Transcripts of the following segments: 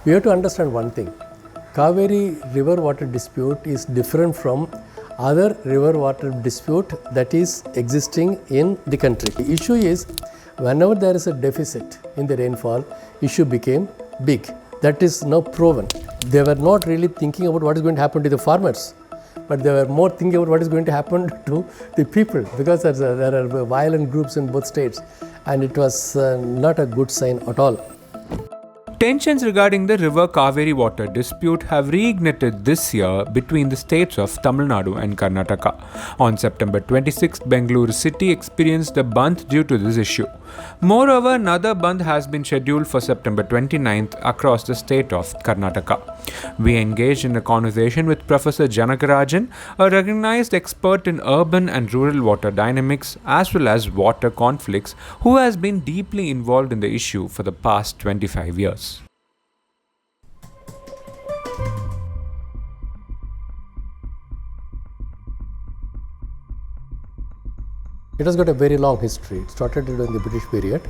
We have to understand one thing. Cauvery river water dispute is different from other river water dispute that is existing in the country. The issue is, whenever there is a deficit in the rainfall, issue became big. That is now proven. They were not really thinking about what is going to happen to the farmers, but they were more thinking about what is going to happen to the people, because there are violent groups in both states, and it was not a good sign at all. Tensions regarding the river Cauvery water dispute have reignited this year between the states of Tamil Nadu and Karnataka. On September 26, Bengaluru city experienced a bandh due to this issue. Moreover, another bandh has been scheduled for September 29th across the state of Karnataka. We engaged in a conversation with Professor Janakarajan, a recognized expert in urban and rural water dynamics as well as water conflicts, who has been deeply involved in the issue for the past 25 years. It has got a very long history. It started during the British period.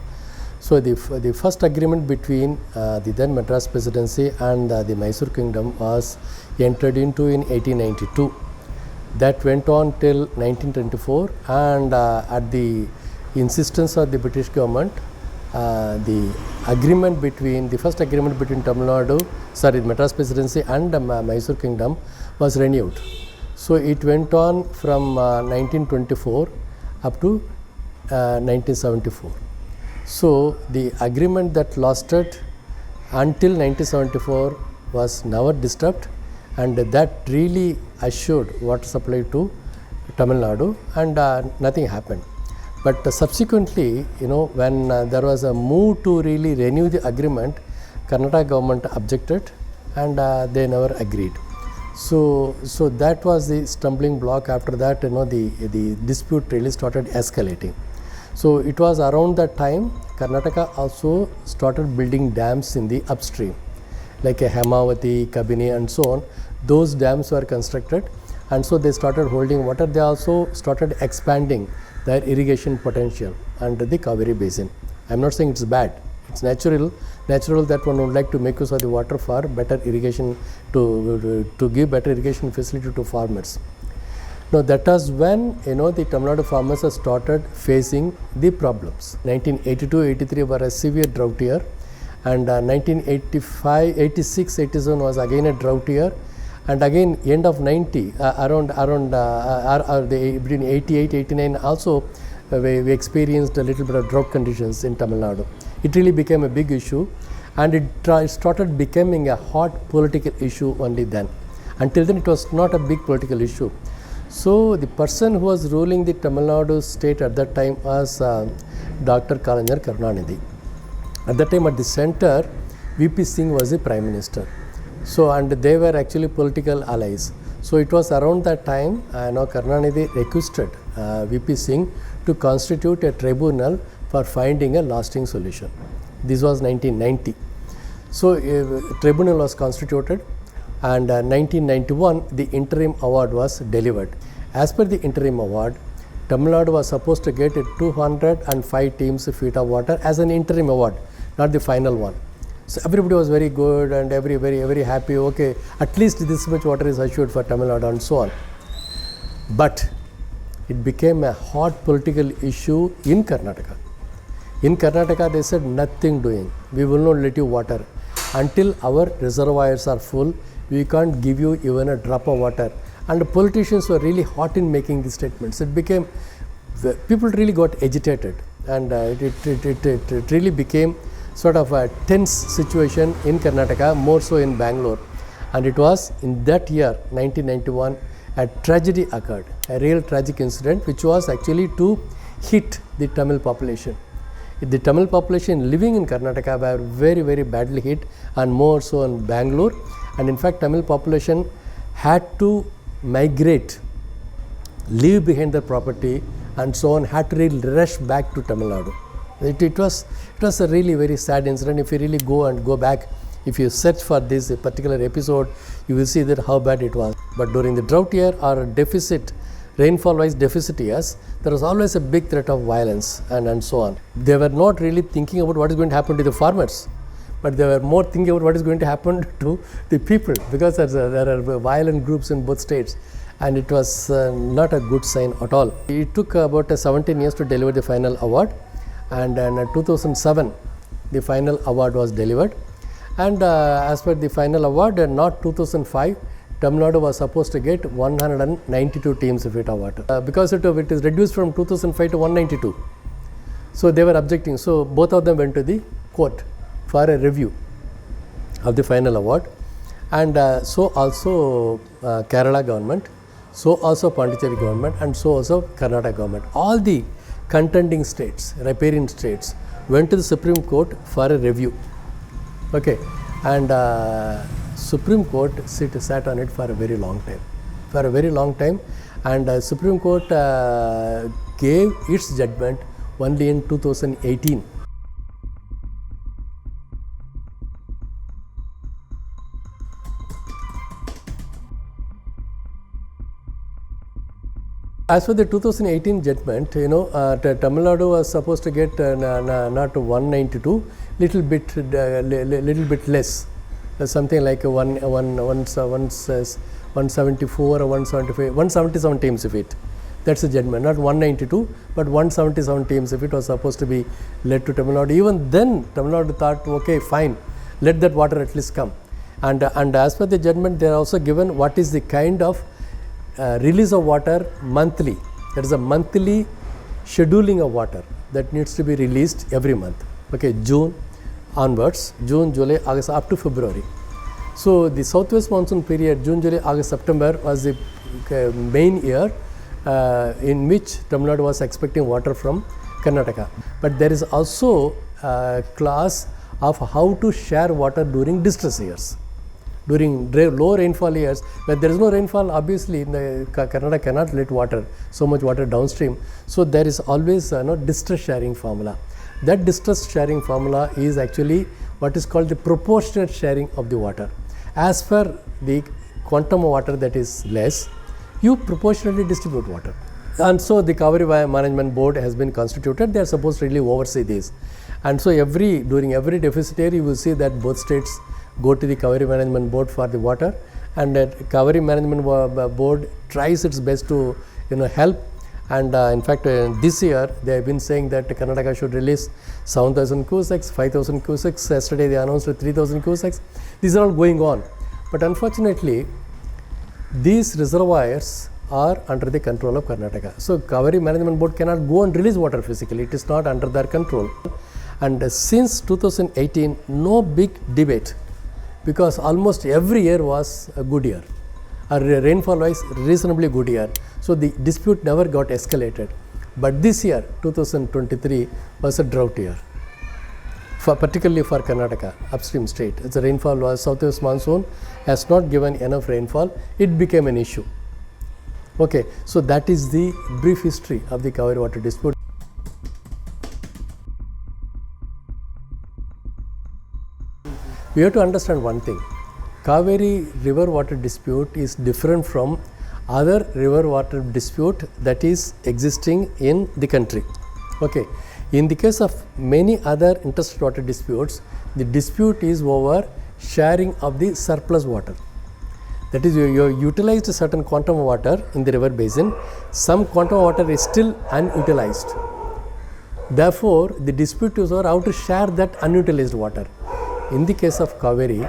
So the first agreement between the then Madras Presidency and the Mysore Kingdom was entered into in 1892. That went on till 1924, and at the insistence of the British government, the first agreement between Madras Presidency and the Mysore Kingdom was renewed. So it went on from 1924 up to 1974. So the agreement that lasted until 1974 was never disturbed, and that really assured water supply to Tamil Nadu, and nothing happened. But subsequently, when there was a move to really renew the agreement, Karnataka government objected, and they never agreed. So that was the stumbling block. After that, the dispute really started escalating. So it was around that time Karnataka also started building dams in the upstream, like a Hemavati, Kabini, and so on. Those dams were constructed, and so they started holding water. They also started expanding their irrigation potential under the Cauvery basin. I am not saying it's bad. It's natural that one would like to make use of the water for better irrigation, to give better irrigation facility to farmers. Now that was when the Tamil Nadu farmers have started facing the problems. 1982-83 were a severe drought year, and 1985, 86, 87 was again a drought year, and again end of 90 between 88, 89 also we experienced a little bit of drought conditions in Tamil Nadu. It really became a big issue, and it started becoming a hot political issue only then. Until then it was not a big political issue. So the person who was ruling the Tamil Nadu state at that time was Dr. Janakarajan. At that time at the center, VP Singh was the Prime Minister. So, and they were actually political allies. So it was around that time Karnataka requested VP Singh to constitute a tribunal for finding a lasting solution. This was 1990. So a tribunal was constituted, and 1991 the interim award was delivered. As per the interim award, Tamil Nadu was supposed to get 205 teams feet of water as an interim award, not the final one. So everybody was very good and very happy. Okay, at least this much water is assured for Tamil Nadu and so on. But it became a hot political issue in Karnataka. In Karnataka, they said nothing doing. We will not let you water until our reservoirs are full. We can't give you even a drop of water. And the politicians were really hot in making these statements. It became, people really got agitated, and it really became sort of a tense situation in Karnataka, more so in Bangalore. And it was in that year, 1991, a tragedy occurred, a real tragic incident, which was actually to hit the Tamil population. The Tamil population living in Karnataka were very badly hit, and more so in Bangalore. And in fact, Tamil population had to migrate, leave behind their property, and so on, had to really rush back to Tamil Nadu. It was a really very sad incident. If you really go back, if you search for this particular episode, you will see that how bad it was. But during the drought year or deficit, rainfall-wise deficit years, there was always a big threat of violence and so on. They were not really thinking about what is going to happen to the farmers, but they were more thinking about what is going to happen to the people, because there are violent groups in both states, and it was not a good sign at all. It took about 17 years to deliver the final award, and in 2007 the final award was delivered, and as per the final award, not 2005, Tamil Nadu was supposed to get 192 teams feet of water. Because it is reduced from 2005 to 192. So they were objecting. So both of them went to the court for a review of the final award. And so also Kerala government, so also Pondicherry government, and so also Karnataka government. All the contending states, riparian states, went to the Supreme Court for a review. Okay. And Supreme Court sat on it for a very long time. And Supreme Court gave its judgment only in 2018. As for the 2018 judgment, Tamil Nadu was supposed to get not 192, little bit less, something like 174 or 175, 177 teams of it. That's the judgment, not 192, but 177 teams if it was supposed to be led to Tamil Nadu. Even then, Tamil Nadu thought, okay, fine, let that water at least come. And as per the judgment, they are also given what is the kind of release of water monthly. There is a monthly scheduling of water that needs to be released every month. Okay, June onwards, June, July, August, up to February. So the southwest monsoon period, June, July, August, September was the main year in which Tamil Nadu was expecting water from Karnataka. But there is also a clause of how to share water during distress years. During low rainfall years, when there is no rainfall, obviously Karnataka cannot let so much water downstream. So there is always distress sharing formula. That distress sharing formula is actually what is called the proportionate sharing of the water. As per the quantum of water that is less, you proportionately distribute water. And so the Cauvery Management Board has been constituted. They are supposed to really oversee this. And so during every deficit year, you will see that both states go to the Cauvery Management Board for the water, and that Cauvery Management Board tries its best to help. And in fact, this year they have been saying that Karnataka should release 7,000 cusecs, 5,000 cusecs. Yesterday they announced 3,000 cusecs. These are all going on, but unfortunately these reservoirs are under the control of Karnataka. So Cauvery Management Board cannot go and release water physically. It is not under their control. And since 2018, no big debate, because almost every year was a good year, or rainfall wise reasonably good year. So the dispute never got escalated. But this year, 2023, was a drought year, particularly for Karnataka, upstream state. The rainfall was, southwest monsoon has not given enough rainfall. It became an issue. Okay, so that is the brief history of the Cauvery water dispute. We have to understand one thing. Cauvery river water dispute is different from other river water dispute that is existing in the country. Okay. In the case of many other interstate water disputes, the dispute is over sharing of the surplus water. That is, you utilized a certain quantum of water in the river basin, some quantum of water is still unutilized. Therefore, the dispute is over how to share that unutilized water. In the case of Cauvery,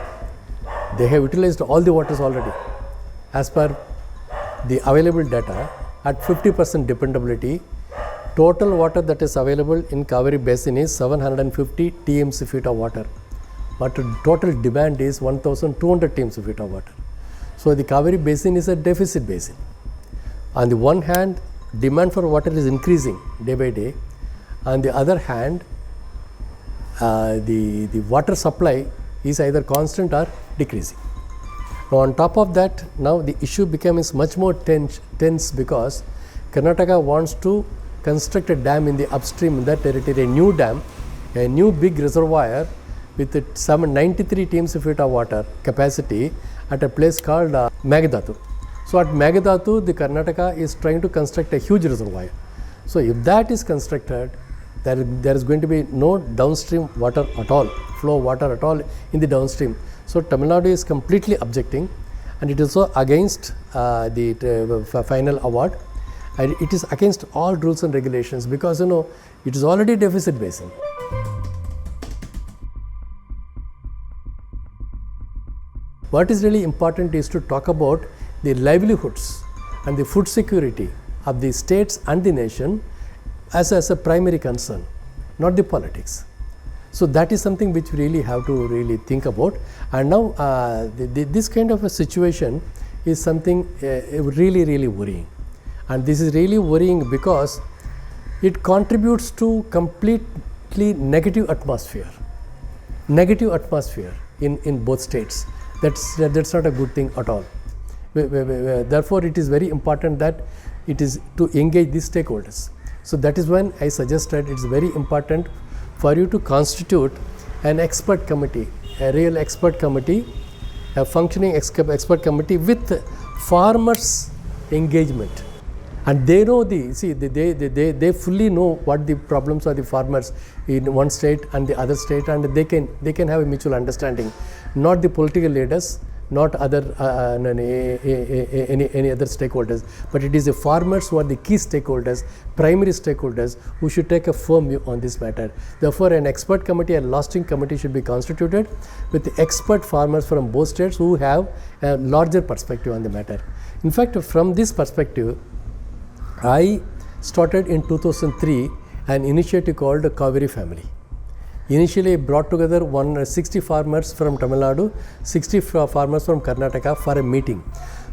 they have utilized all the waters already. As per the available data, at 50% dependability, total water that is available in Cauvery basin is 750 TMC feet of water, but total demand is 1200 TMC feet of water. So the Cauvery basin is a deficit basin. On the one hand, demand for water is increasing day by day. On the other hand, the water supply is either constant or decreasing. Now on top of that, now the issue becomes much more tense because Karnataka wants to construct a dam in the upstream in that territory, a new dam, a new big reservoir with some 93 TMC feet of water capacity at a place called Meghadatu. So at Meghadatu, the Karnataka is trying to construct a huge reservoir. So if that is constructed, There is going to be no downstream water at all, flow water at all in the downstream. So Tamil Nadu is completely objecting, and it is also against the final award, and it is against all rules and regulations, because it is already deficit basin. What is really important is to talk about the livelihoods and the food security of the states and the nation as a primary concern, not the politics. So that is something which we really have to really think about. And now this kind of a situation is something really worrying. And this is really worrying because it contributes to completely negative atmosphere in both states. That's not a good thing at all. Therefore, it is very important that it is to engage the stakeholders. So that is when I suggested it's very important for you to constitute an expert committee, a real expert committee, a functioning expert committee with farmers' engagement. And they know they fully know what the problems are the farmers in one state and the other state, and they can have a mutual understanding. Not the political leaders, not other any other stakeholders, but it is the farmers who are the key stakeholders, primary stakeholders, who should take a firm view on this matter. Therefore, an expert committee, a lasting committee should be constituted with the expert farmers from both states who have a larger perspective on the matter. In fact, from this perspective, I started in 2003 an initiative called the Cauvery family. Initially brought together 60 farmers from Tamil Nadu, 60 farmers from Karnataka for a meeting.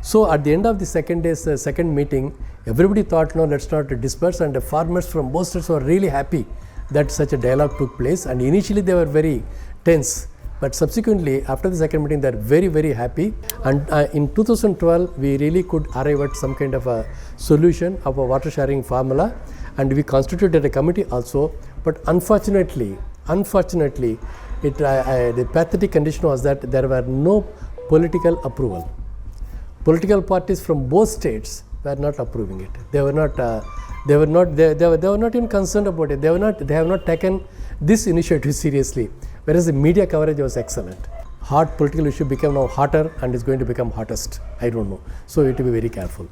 So at the end of the second meeting, everybody thought, no, let's not disperse, and the farmers from both states were really happy that such a dialogue took place. And initially they were very tense, but subsequently after the second meeting they are very happy. And in 2012 we really could arrive at some kind of a solution of a water sharing formula, and we constituted a committee also. But unfortunately, the pathetic condition was that there were no political approval. Political parties from both states were not approving it. They were not even concerned about it. They have not taken this initiative seriously. Whereas the media coverage was excellent. Hot political issue became now hotter and is going to become hottest. I don't know. So we have to be very careful.